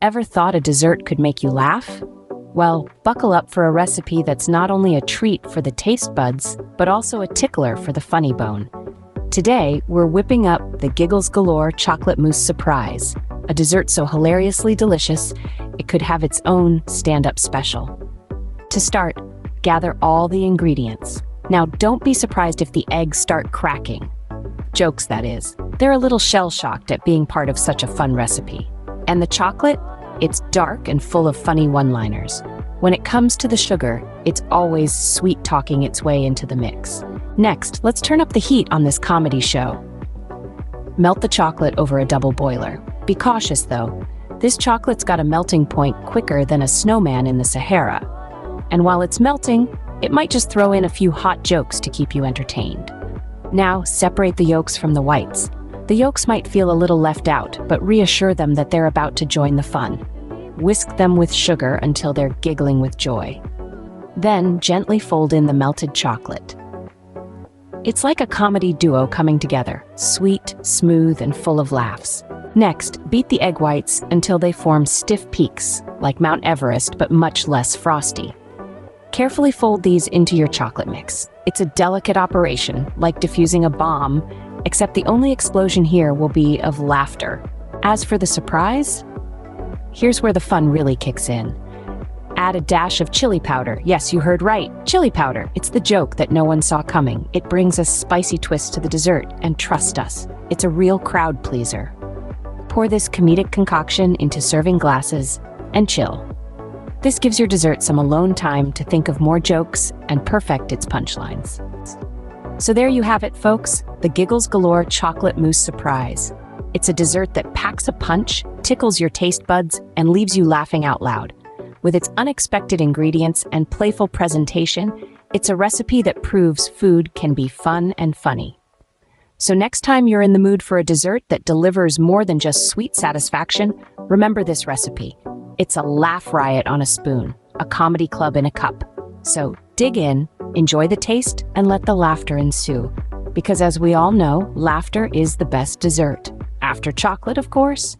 Ever thought a dessert could make you laugh? Well, buckle up for a recipe that's not only a treat for the taste buds, but also a tickler for the funny bone. Today, we're whipping up the Giggles Galore Chocolate Mousse Surprise, a dessert so hilariously delicious, it could have its own stand-up special. To start, gather all the ingredients. Now, don't be surprised if the eggs start cracking. Jokes, that is. They're a little shell-shocked at being part of such a fun recipe. And the chocolate? It's dark and full of funny one-liners. When it comes to the sugar, it's always sweet-talking its way into the mix. Next, let's turn up the heat on this comedy show. Melt the chocolate over a double boiler. Be cautious, though. This chocolate's got a melting point quicker than a snowman in the Sahara. And while it's melting, it might just throw in a few hot jokes to keep you entertained. Now, separate the yolks from the whites. The yolks might feel a little left out, but reassure them that they're about to join the fun. Whisk them with sugar until they're giggling with joy. Then, gently fold in the melted chocolate. It's like a comedy duo coming together, sweet, smooth, and full of laughs. Next, beat the egg whites until they form stiff peaks, like Mount Everest, but much less frosty. Carefully fold these into your chocolate mix. It's a delicate operation, like diffusing a bomb, except the only explosion here will be of laughter. As for the surprise, here's where the fun really kicks in. Add a dash of chili powder. Yes, you heard right, chili powder. It's the joke that no one saw coming. It brings a spicy twist to the dessert, and trust us, it's a real crowd pleaser. Pour this comedic concoction into serving glasses and chill. This gives your dessert some alone time to think of more jokes and perfect its punchlines. So there you have it, folks, the Giggles Galore Chocolate Mousse Surprise. It's a dessert that packs a punch, tickles your taste buds, and leaves you laughing out loud. With its unexpected ingredients and playful presentation, it's a recipe that proves food can be fun and funny. So next time you're in the mood for a dessert that delivers more than just sweet satisfaction, remember this recipe. It's a laugh riot on a spoon, a comedy club in a cup. So dig in, enjoy the taste, and let the laughter ensue. Because as we all know, laughter is the best dessert. After chocolate, of course.